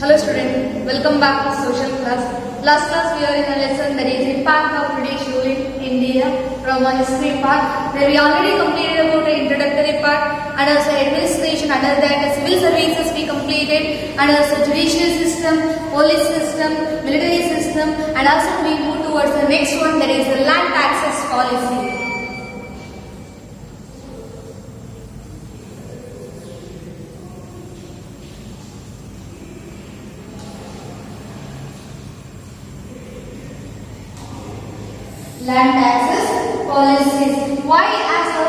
Hello student, welcome back to social class. Last class we are in a lesson that is impact of British rule in India from a history part where we already completed about the introductory part and also administration, under that the civil services we completed and also judicial system, police system, military system, and also we move towards the next one, that is the land taxes policy. Land taxes policies. Why as a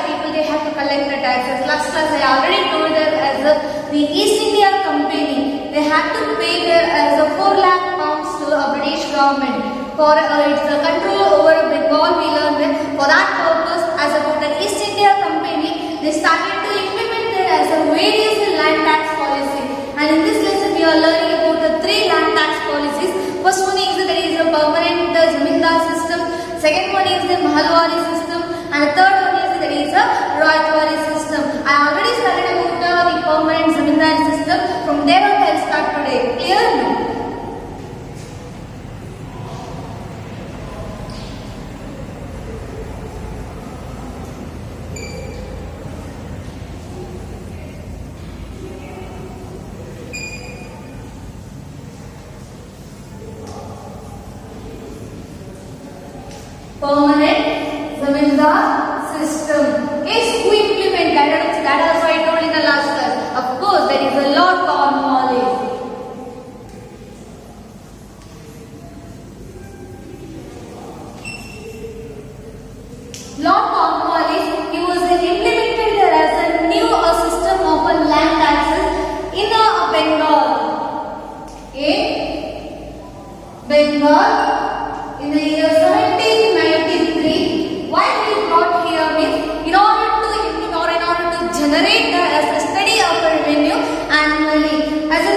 people they have to collect the taxes? Last class I already told that as the East India Company they had to pay their as a 4 lakh pounds to a British government for its control over Bengal. We learned that for that purpose, as about the East India Company, they started to implement their as a various land tax policy. And in this lesson we are learning about the 3 land tax policies. First one is that there is a permanent zamindar system, second one is the mahalwari system, and the third one is that there is a royalty system. I already started about the permanent zamindar system. From there on I will start today. Clear? No? Permanent zamindar system. Yes, who implement that? That also I told in the last class. Of course, there is a Lord Cornwallis. Lord Cornwallis, he was implemented there as a new system of land taxes in Bengal. In the year 1793. Why we brought here means in order to generate as a study of revenue annually. As a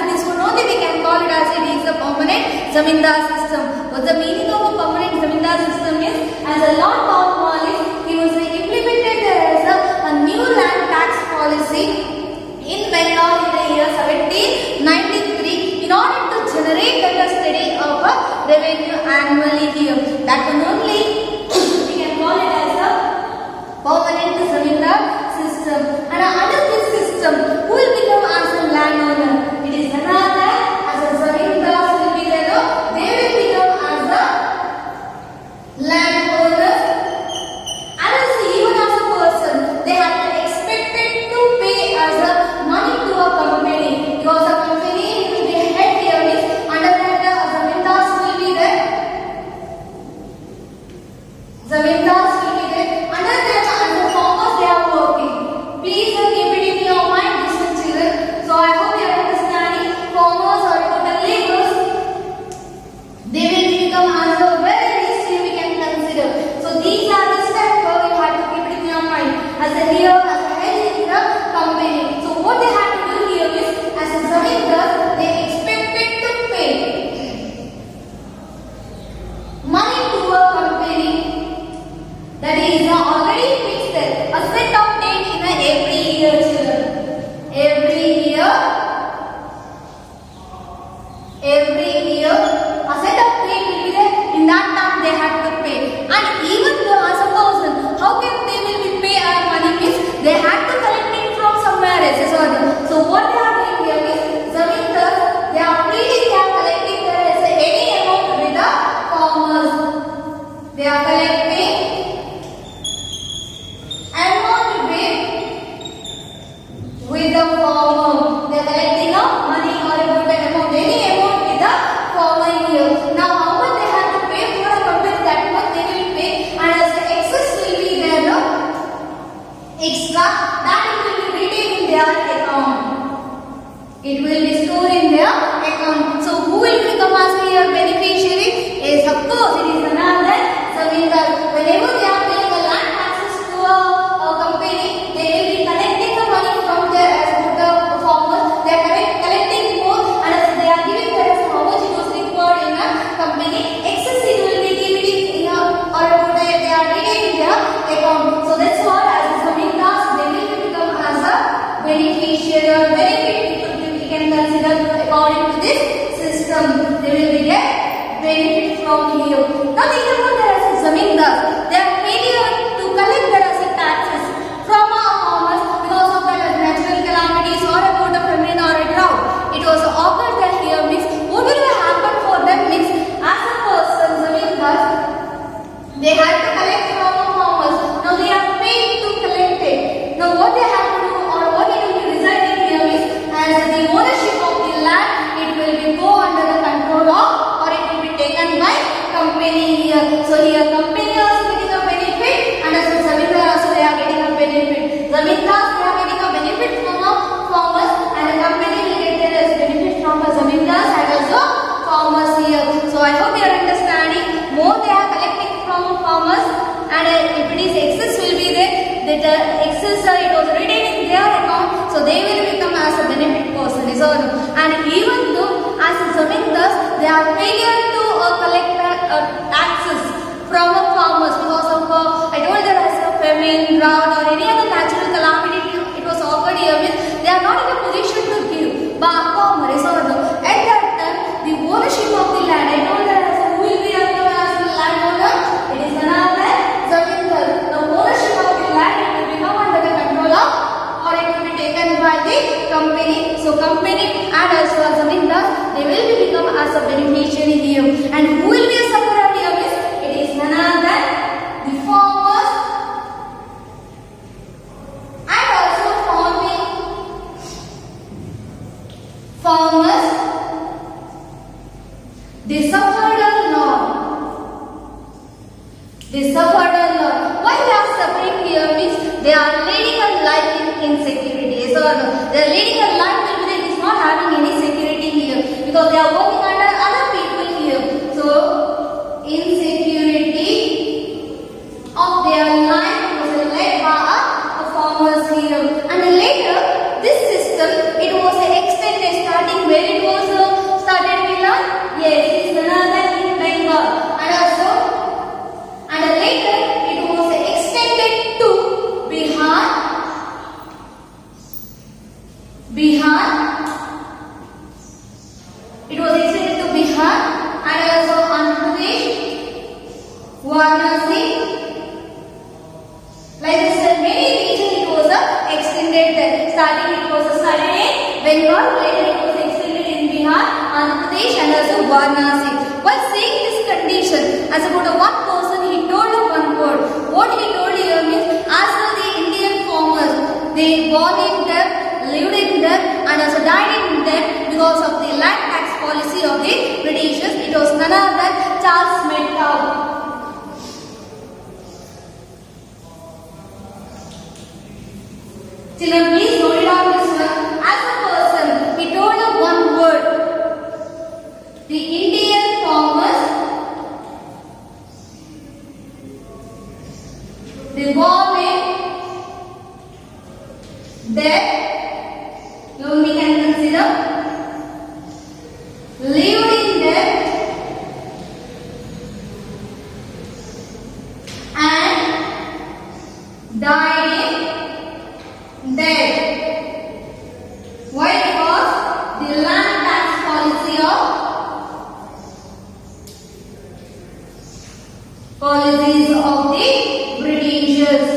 this one only we can call it as it is a permanent zamindar system. What the meaning of a permanent zamindar system is? As a Lord Cornwallis, he was implemented as a new land tax policy in Bengal in the year 1793 in order to generate a study of revenue annually here. That one only we can call it as a permanent zamindar system. And under this system, who will become as a landowner? It is another as a zamindars will be there. They will become as a landowners. And as even as a person, they have expected to pay as a money to a company because a company will be head here is under that zamindars will be there. Zamindars will be there. Under that as the farmers they are working. Please keep it in your mind, listen children. So I hope you are understanding. Farmers are total laborers. They will become as a very least we can consider. So these are the steps where you have to keep it in your mind. As a here, as a head in the company. So what they have to do here is, as a zamindar, they expected to pay money to a company that is already fixed there. A set of date in every year, children. Every year, a set of date will be there. In that time they have to pay. And even though as a person, how can they will be pay our money means they have to collect it from somewhere else. So what they are doing here is zamindars, they are collecting there as any amount with the farmers. They are collecting amount with the farmer. They are collecting money or about the amount, any amount with the farmer here. Now how much they have to pay for a company, that much they will pay, and as the excess will be there, no? Extra, that it will be retained in their account. It will be stored in their account. So who will become as a beneficiary? Yes, of course, it is another zamindar. Whenever they are paying the land taxes to a company, they will be collecting the money from their as the farmers. They are collecting more, and as they are giving their how much it was required in a company. Excess it will be given in a, or they are retaining in their account. So that's what as a zamindars they will become as a beneficiary or benefit people. according to this system. They will be get benefit from here. Now think about the zamindar. They are failure to collect the taxes from our farmers because of the natural calamities or about a famine or a drought. It was occurred that here means what will happen for them means as a person zamindar they had to collect from the farmers. Now they are paid to collect it. Now what they have to do or what it will be residing here is as the ownership of the land it will be go under the control of or it will be taken by company here. So here company also getting a benefit and as zamindar also they are getting a benefit. Zamindars they are getting a benefit from the farmers and the company will get their benefit from the zamindars and also farmers here. So I hope you are understanding. More they are collecting from farmers and if it is excess will be there that excess it was written in their account so they will become as a benefit person and even though as a zamindars they are failure to collect taxes from the farmers because of I told there as a famine, drought or any other natural calamity it was occurred here means they are not in a position to give but farmers at that time the ownership of the land I told that as who will be as the landowner it is another zamindar. The ownership of the land it will become under the control of or it will be taken by the company. So company and also as zamindar they will be become as a beneficiary here and who will be a sufferer here means it is none other than the farmers and also farmers they suffered a lot. They suffered a lot. Why they are suffering here means they are leading a life in insecurity. So they are leading a life that is not having any security here because they are working under other people here. So insecurity of their life was led by the farmers here. And later this system it was extended starting where it was started with yes it is another in Bengal and also and later it was extended to Bihar. It was extended to Bihar and also Andhra Pradesh, Varanasi. Like this, many regions it was extended there. Starting it was started in Bengal, later it was extended in Bihar, Andhra Pradesh and also Varanasi. While saying this condition, as about one person, he told one word. What he told here means, as for the Indian farmers, they born in debt, lived in debt, and also died in debt because of the land tax policy of the Britishers. It was none other than Charles Metcalfe. Children, please note it down this one. As a person, he told one word. The Indian farmers, they born in debt. Now we can consider lived in debt and died in debt. Why? Because the land tax policy of policies of the Britishers.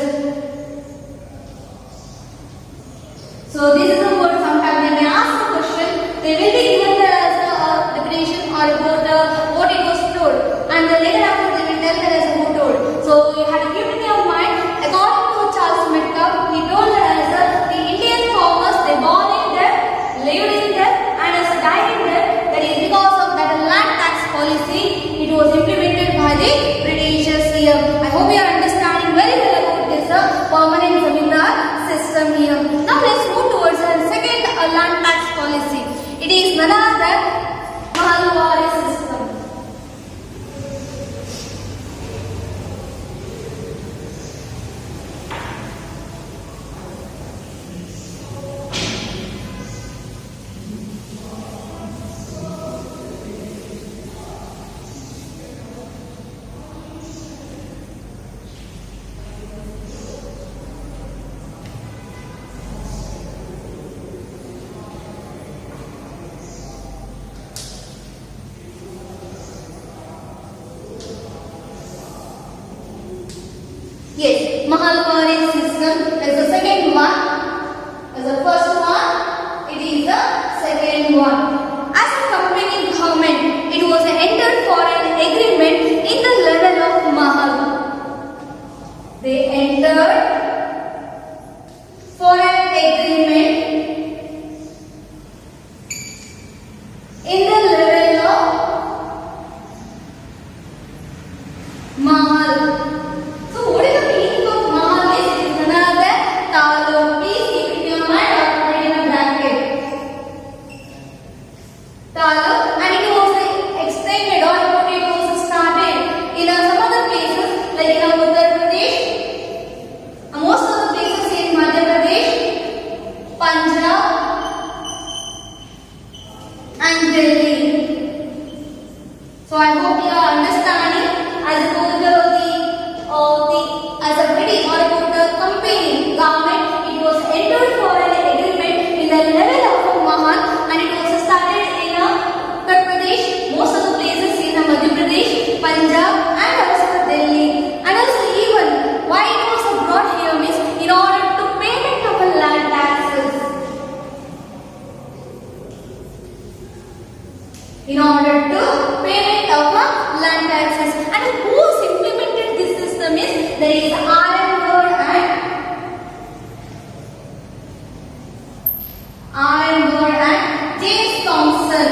So this is a word. Sometimes they may ask a question. They will be given there as a definition or about what it was told, and then later after they will tell there as who told. So you have to keep in your mind. According to Charles Metcalfe, he told that as the Indian farmers they born in debt, lived in debt, and as died in debt. That is because of that land tax policy. It was implemented by the Britishers here. I hope you are understanding very well about this permanent zamindar system here. Now let's move towards the second land tax policy. It is none other than Mahalwari system. Yes, Mahalwari system is the second one. As the first one, it is the second one. As a company government, it was entered for an agreement in the level of Mahal. They entered for an agreement in the level of Mahal. So what is the meaning of Mahal? Is it is another taluk. Please keep it in your mind or put it in a bracket. Taluk, and it was extended or it was started in some other places like in Uttar Pradesh, most of the places in Madhya Pradesh, Punjab and Delhi. So I hope you are understanding as about the as a British or about the company government. It was entered for an agreement in the level of Mahal, and it was started in Uttar Pradesh, most of the places in Madhya Pradesh, Punjab and also Delhi. And also even why it was brought here means in order to payment of land taxes. In order to payment of land taxes. And who has implemented this system is there is Ironwood and James Thompson.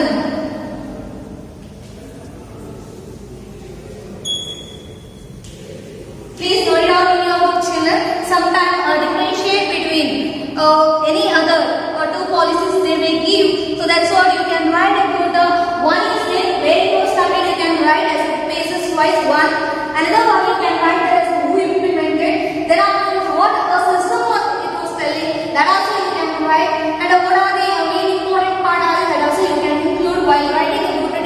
Please note it down in your book, children. Sometimes differentiate between any other two policies they may give. So that's what you can write about the one is there where it was started. You can write as basis wise one. Another one you can write as who implemented. Then after what system was it was telling. That also you can write. And what are the main important part are that also you can include while writing about the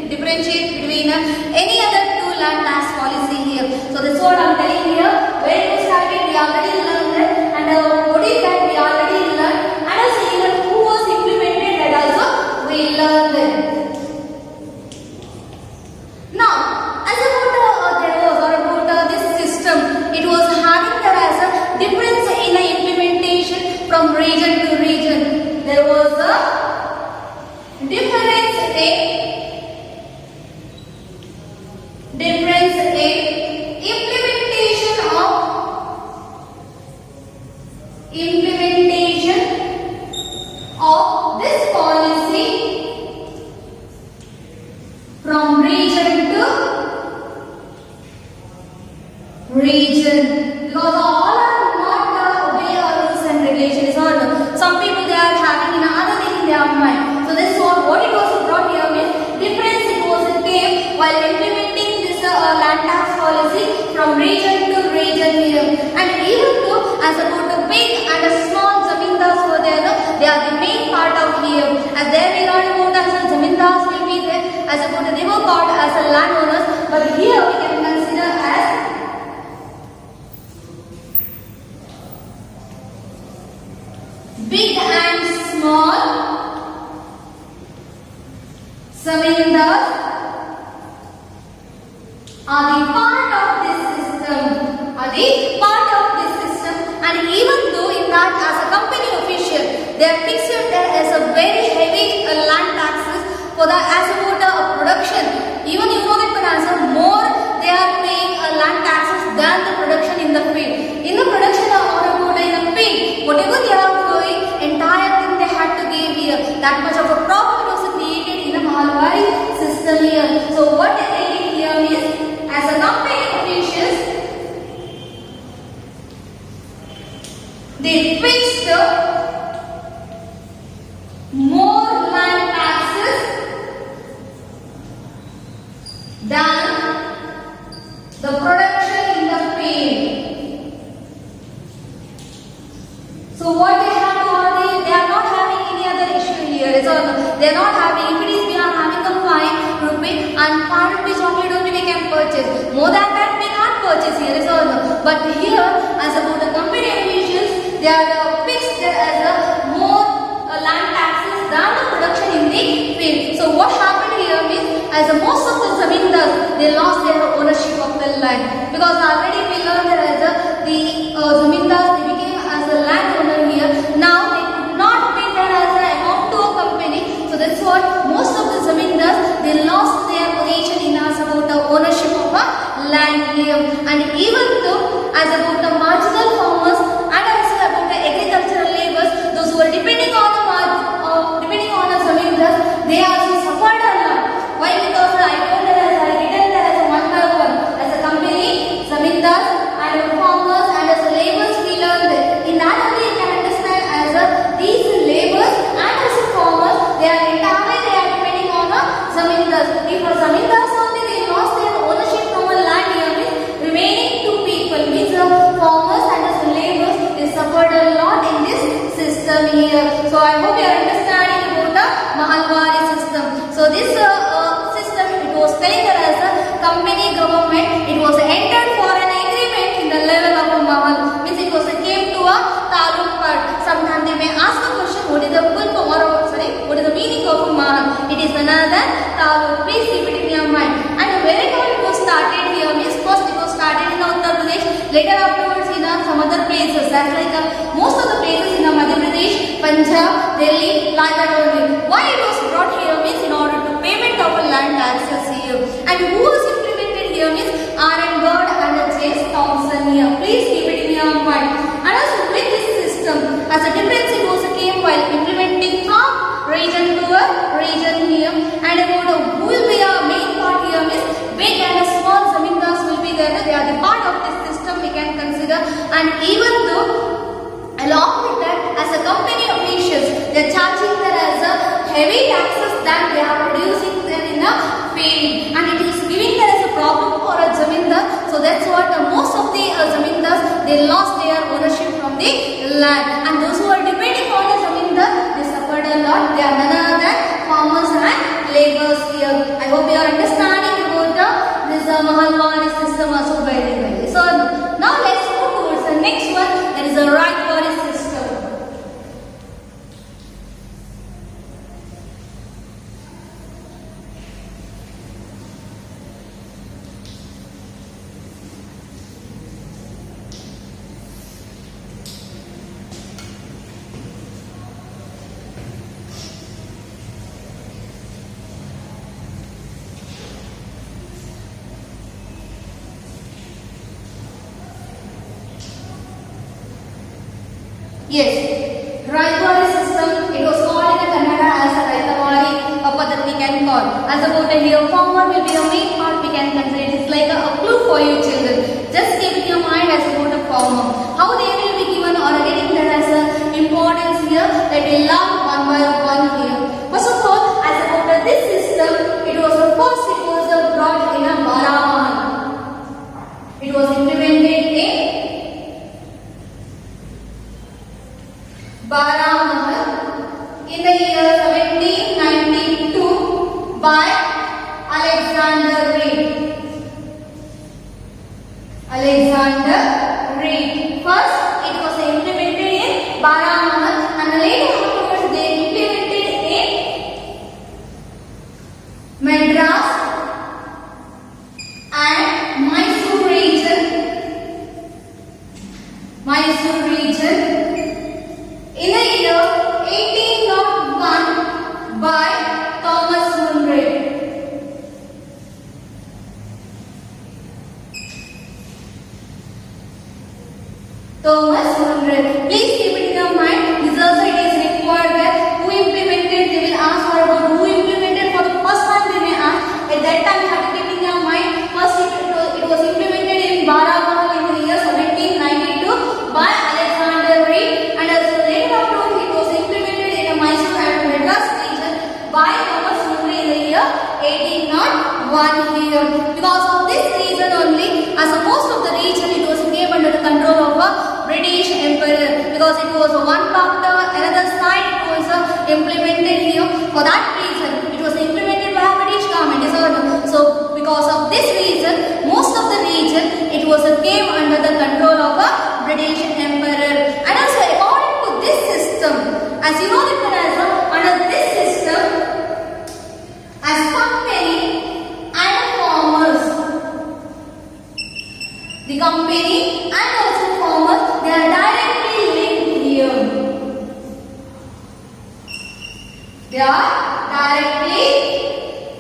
differentiate between any other two land tax policy here. So that's what I'm telling here. Where it was started we already learned it, and what is that we already learned, and also even who was implemented that also we learned it. Now as about there was or about this system, it was having there as a difference in the implementation from region to region. There was a difference in implementation of this policy from region to region, because all are not obey our rules and regulations, or some people they are having another thing in their mind. So this is what it was brought here means difference it was came while implementing this land tax policy from region to region here. And even though as about the big and a small zamindars were there, they are the main part of here. As there we learn about as a zamindars will be there, as about they were called as a landowners, but here we can consider as big and small zamindars are the part of this system. And even though in that as a company official, they are fixed there as a very heavy land taxes for the as about the production. Even you know that as a more they are paying land taxes than the production in the field. In the production or about in the field, whatever they are growing, entire thing they had to give here. That much of a profit was created in the Mahalwari system here. So what they did here is as a company officials, they fixed more land taxes than the production in the field. So what they have to already, they are not having any other issue here. So they are not having, if it is we are having a ₹5 and ₹5 only we can purchase. More than that we can't purchase here. But here as about the company officials, they are fixed as a more land taxes than the production in the field. So what happened here means as most of the zamindars they lost their ownership of the land, because already we learned that as a the zamindars, they became as a landowner here. Now they could not pay their as a amount to a company. So that's what most of the zamindars, they lost their position in as about the ownership of a land here. And even though as about the marginal farmers and also about the agricultural laborers, those who are depending on the zamindars, they also suffered a lot. Why? Because I told that as I written that as a one by one. As a company, zamindars and farmers and as a laborers, we learned it. In that only you can understand as a these laborers and as a farmers, they are depending on a zamindars. If for zamindars only they lost their ownership from a land here, means remaining two people means the farmers and as a laborers, they suffered a lot in this system here. So I hope you are understanding about the Mahalwari system. So this system, it was telling that as a company government, it was entered for an agreement in the level of a Mahal, means it was came to a taluk part. Sometimes they may ask a question, what is the full form or what is the meaning of a Mahal? It is another taluk. Please keep it in your mind. And where it was started here means first it was started in Uttar Pradesh, later afterwards in some other places. That's like most of the places in Madhya Pradesh, Punjab, Delhi, like that only. Why it was brought here means in order to payment of a land taxes here. And who was implemented here means R.N. Bird and James Thompson here. Please keep it in your mind. And also with this system, as a difference it was came while implementing from region to a region here. And about who will be our main part here means big and small zamindars will be there. They are the part of this system we can consider. And even though along with that, as a company officials, they are charging them as a heavy taxes that they are producing them in a field, and it is giving them as a problem for a zamindar. So that's what most of the zamindars, they lost their ownership from the land, and those who are depending on the zamindar, they suffered a lot. They are none other than farmers and laborers here. I hope you are understanding about this Mahalwari system also very well. So now let's move towards the next one, that is a Rajwari system. Yes, Rajwari system, it was called in Kannada as a Raitavari that we can call. As about here, farmer will be a main part we can consider. It is like a clue for you children. Just keep in your mind as about a farmer. How they will be given or getting that as a importance here that we learn one by one here. First of all, as about this system, it was first it was brought in a Baramahal. It was implemented in Baramahal in the year 1792 by Alexander Reed. First, it was implemented in Baramahal, and later afterwards they implemented in Madras and Mysore region. In the year 1801 by Thomas Munro. Please keep it in your mind. This also it is required that who implemented, they will ask for about who implemented for the first one they may ask. At that time you have to keep in your mind. First it was implemented in Baramahal in the year 1792 by Alexander Reed, and also later afterwards it was implemented in Mysore and Madras region by Thomas Munro in the year 1801 here. Because of this reason only, as most of the region it was came under the control of a British Emperor, because it was one after another side it was implemented here. For that reason, it was implemented by a British government. So because of this reason, most of the region it was came under the control of a British Emperor. And also according to this system, as you know that under this system, as company and farmers, the company and also farmers They are directly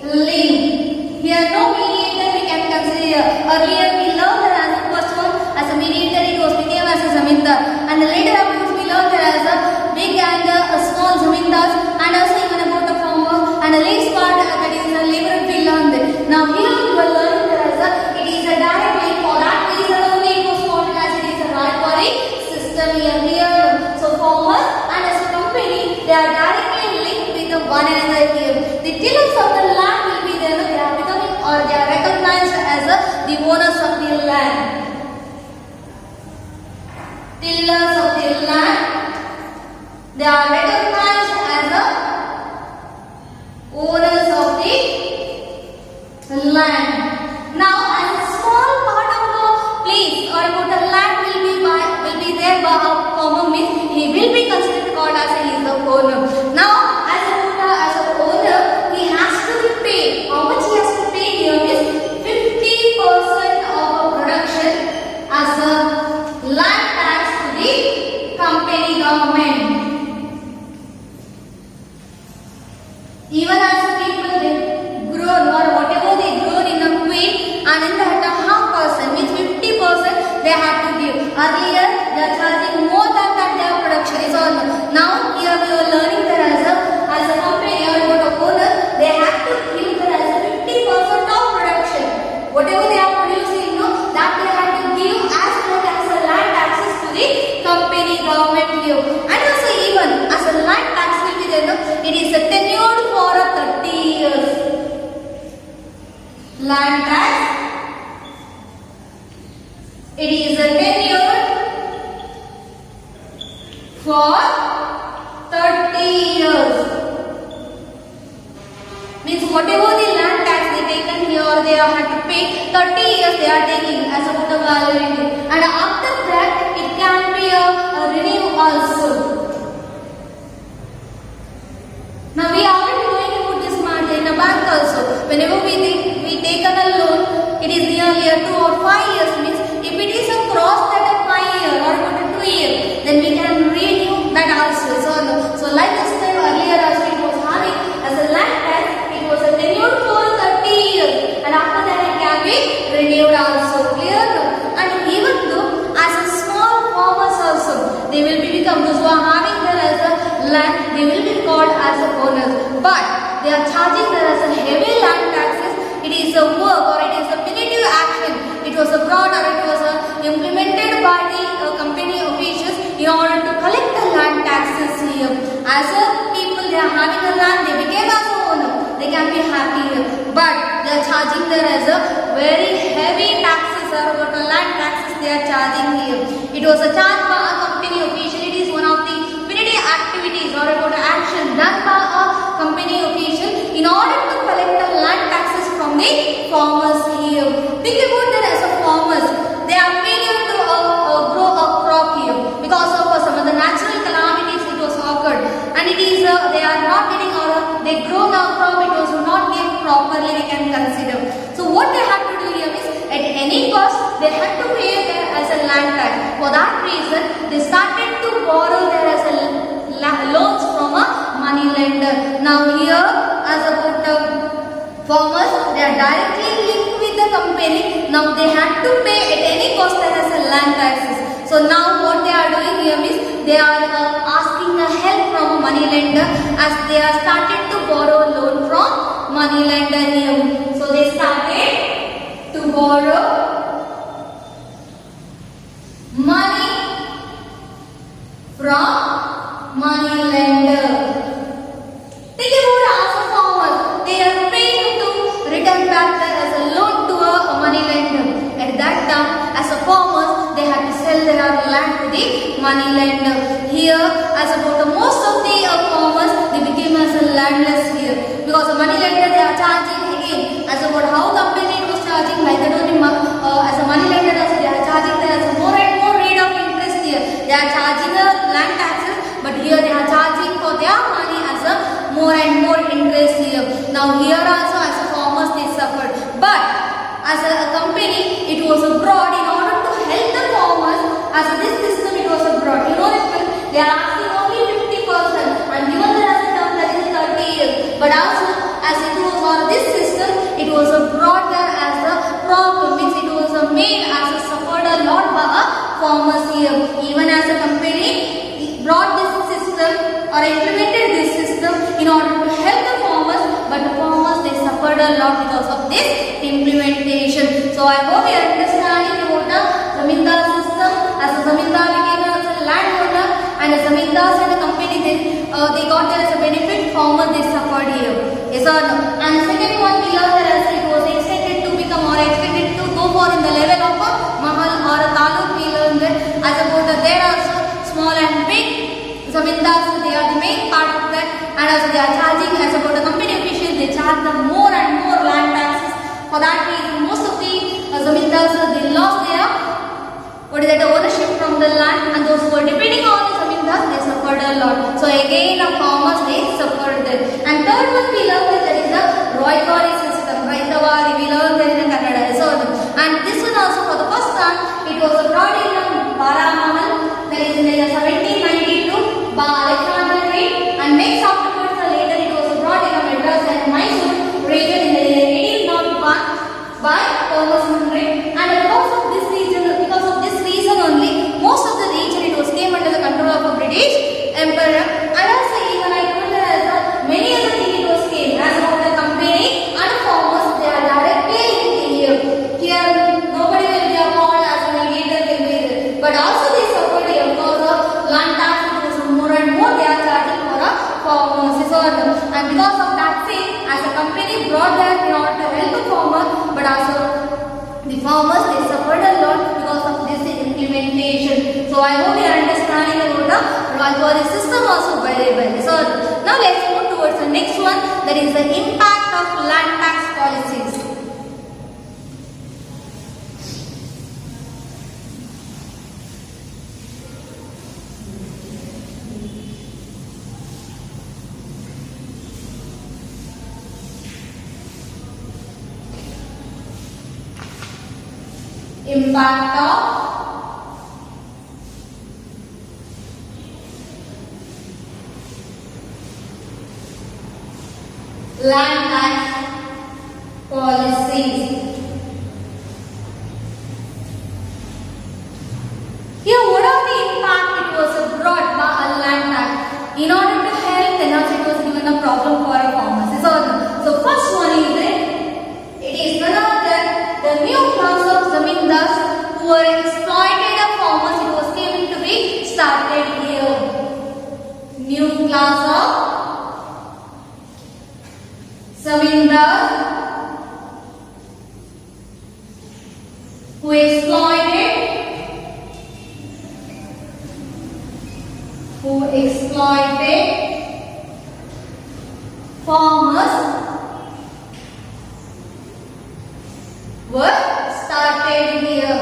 linked. Here no mediator we can consider. Earlier we learned that as the first one as a mediator it was became as a zamindar, and later afterwards we learned that as a big and a small zamindars, and also even about the farmer and the last part that is a laborer we learned it. Now here we will learn that as it is a direct link. For that reason only it was called as it is a Rayapuri system here. So farmers and as a company they are directly linked with one another here. The tillers of the land will be there. They are becoming or they are recognized as the owners of the land. Tillers of the land, they are recognized as the owners of the land. Now, as a small part of a place or about a land will be there by a farmer means he will be considered called as he is the owner. Now, as an owner, he has to be paid. How much he has to pay here is 50% of production as a land tax to the company government. Even as the people they grown or whatever they grown in a queen, and in that a half percent means 50% they have to give. Earlier they are charging more than that their production is on. Now here we are learning that as a company or what a owner they have to give that as a 50% of production. Whatever they are producing, that they have to give as well as a land taxes to the company government here. And also even as a land tax will be there, it is a tenured for 30 years. Land tax, it is a tenure for 30 years. Means whatever the land tax they taken here, they have to pay 30 years they are taking as a total value. And after that, it can be a renew also. Now we are already going to put this matter in a bank also. Whenever we take a loan, it is nearly 2 or 5 years. Means if it is across that a 5 year or 2 year, then we can renew that also. So like I said earlier, also it was having as a land tax, it was a renewed for 30 years, and after that it can be renewed also. Clear? And even though as a small farmers also, they will become those who are having their as a land, they will be called as a owners. But they are charging their as a heavy land taxes. It is a work or it is a punitive action. It was a brought or it was implemented by the company officials in order to collect the land taxes here. As a people they are having a land, they became as a owner. They can be happy here. But they are charging there as a very heavy taxes or about the land taxes they are charging here. It was a charge by a company official. It is one of the punitive activities or about an action done by a company official in order to collect the land taxes from the farmers here. Think about that as a farmers. They are failure to grow a crop here because of some of the natural calamities it was occurred, and it is they are not getting or they grow the crop, it was not yet properly we can consider. So what they have to do here is at any cost they had to pay there as a land tax. For that reason they started to borrow there as a loans from a money lender. Now here as about farmers, they are directly linked with the company. Now they had to pay at any cost as a land taxes. So now what they are doing here is they are asking a help from a money lender as they are started to borrow loan from money lender here. So they started to borrow money from money lender. Think about as a farmer, they are paying to return back as a loan to a money lender. At that time, as a farmers, they had to sell their land to the money lender. Here, as about most of the farmers, they became as a landless here because the money lender they are charging again as about how company was charging like that only as a money lender also they are charging there as more and more rate of interest here. They are charging land taxes, but here they are charging for their money as a more and more interest here. Now here also as a farmers they suffered, but as a company it was brought in order to help the farmers. As this system it was brought. They are asking only 50% and given that as a term that is 30 But also as it was or this system, it was brought there as a problem, means it was made as a suffered a lot by farmers here. Even as a company brought this system or implemented this system in order to help the farmers, but the farmers they suffered a lot because of this implementation. So I hope you are understanding about the zamindar system. As a zamindar became as a landowner, and the zamindars and the company they got there as a benefit, farmers they suffered here. Yes or no? And the second one we learned that as it was extended to become or expected to go for in the level of a mahal or a taluk. We learned that as about that there are also small and big zamindars, they are the main part of that, and also they are charging as about the company officials, they charge them more and more land taxes. For that reason, most of the zamindars they lost their the ownership from the land, and those who were depending on the zamindars they suffered a lot. So again the farmers they suffered that. And third one we learned that is the Royalty system. Raitavari we learned that in Kannada. So and this one also for the first time it was brought in Baramahal, that is in the year 1792 by Alexander Reid, and next afterwards later it was brought in Madras and Mysore region in the year 1801 by Thomas Munro. And because of this reason only, most of the region it was came under the control of a British Emperor. And also even I told that as many other things it was came as about the company and farmers they are directly linked here. Here nobody will be called as a mediator will be there. But also they suffered here because of land tax was more and more they are charging for a farmers. And because of that thing, as a company brought that in order to help the farmer, but also the farmers they suffered a lot because of this implementation. So I hope you are understanding about the Royalty system also very well. So now let's move towards the next one, that is the impact of land tax policies. Impact of land tax policies. Here, what are the impact it was brought by a land tax in order to help, and also it was given a problem for our farmers. So first one is that it is none other than the new class of zamindars who were exploited the farmers. It was came to be started here. New class of zamindars who exploited farmers were started here.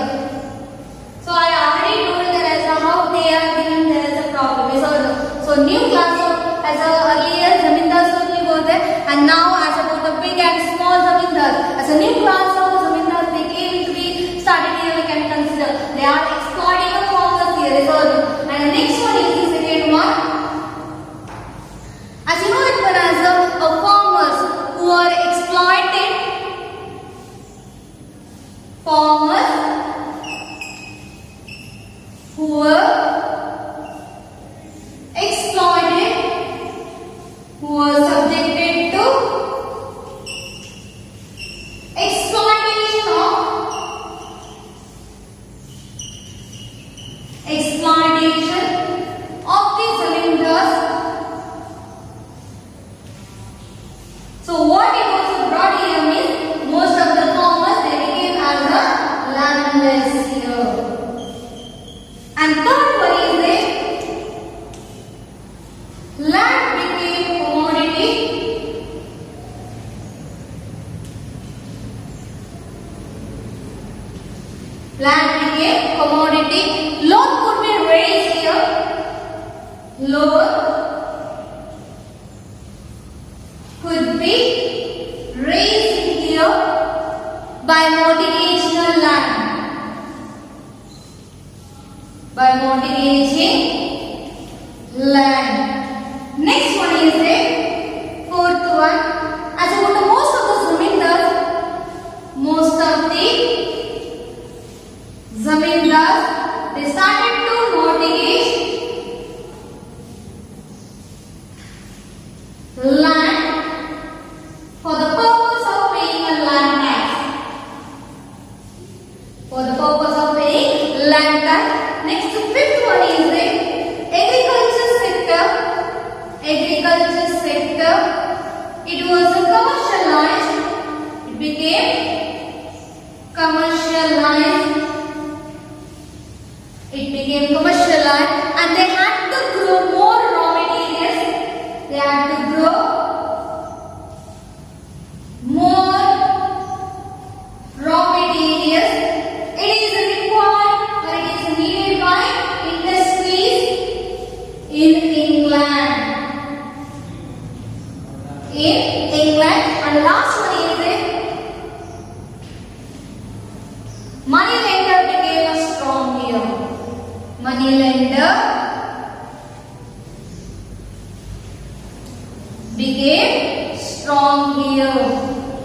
So I already told that as how they are given there is a problem. So new class of as earlier zamindars only were there, and now as about the big and small zamindars, as a new class of zamindars they came to be started here. We can consider they are exploiting the farmers here. And the next one is the second one. As you know, it was as a farmers who are exploited. Farmers who were exploited, who were subjected to exploitation of the zamindars. So what it was brought here means most of the farmers they became as a landless here. And third one is that land became commodity. Land became commodity. Loan could be raised here. Loan could be raised here by mortgaging land. By mortgaging land. Next one is the fourth one. land for the purpose of paying a land tax. For the purpose of paying land tax. Next, the fifth one is the agriculture sector. Agriculture sector. It was commercialized. It became commercialized. It became commercialized, and they had to grow more raw materials. They had to grow more raw materials. It is required or it is needed by industries in England. And the last one is the money lender became a strong here. Money lender became strong here.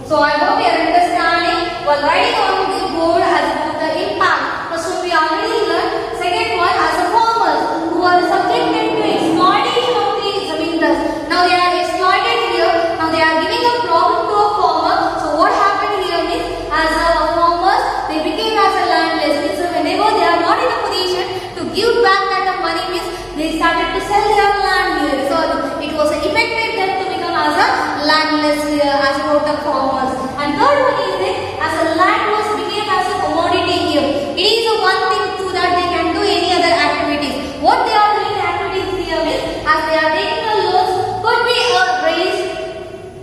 So I hope you are understanding while writing on the board as the impact. So we already learned second one as a farmers who are subjected to exploitation of the zamindars. Now they are exploited here. Now they are giving a problem to a farmer. So what happened here is as a farmers they became as a landless. So whenever they are not in a position to give back that money means they started to sell their land here. So it was affected them to become as a landless here as about the farmers. And third one is that as a land was became as a commodity here. It is a one thing too that they can do any other activities. What they are doing activities here is as they are taking a loans could be raised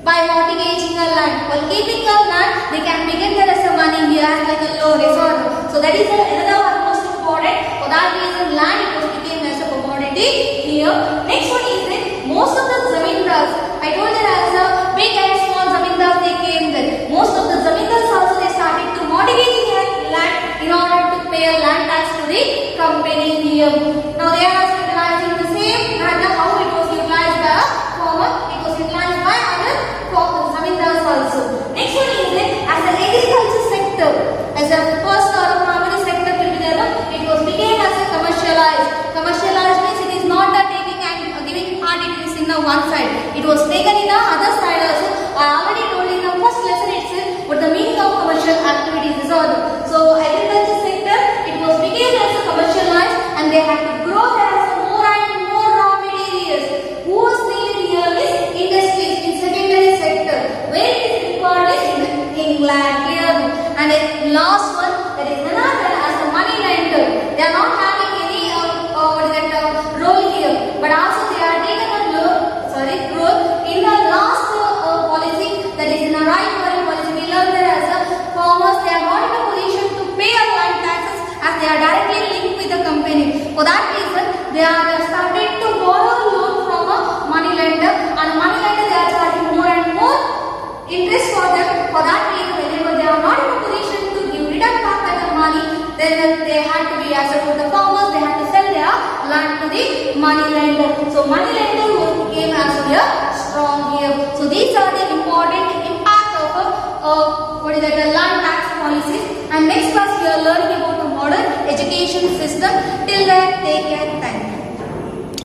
by mortgaging a land. While keeping a land they can begin there as a money here as like a loan. So that is another one most important. For that reason land it was became as a commodity here. Next one is that most of the zamindars, I told you as a big and small zamindars they came there. Most of the zamindars also they started to mortgaging land in order to pay a land tax to the company here. Now they are also utilizing the same manner how it was utilized by a farmer. It was utilized by other zamindars also. Next one is that as the agriculture sector, as a first or a primary sector will be there. It was became as a commercialized. Commercialized means it is not a taking and giving part. It is in the one side. It was taken in the other side also. I already told in the first lesson itself what the meaning of commercial activities is all. So agriculture sector it was became as a commercialized and they had to grow there as more and more raw materials. Who was needed here is industries in secondary sector. Where it is required is in England here. And the last one that is another as a money lender. They are not having any role here, but also they are taken a role in the last policy that is in the right policy. We learned that as a farmers they are not in a position to pay a land taxes as they are directly linked with the company. For that reason they are started to borrow loan from a money lender, and money lender they are charging more and more interest for them. For that reason whenever they are not in a position to give return back that money, then they had to be as for the farmers they had to sell their land to the money lender. So money lender became as a strong here. So these are the important impact of the land tax policies. And next class we are learning about the modern education system. Till then take care. Thank you.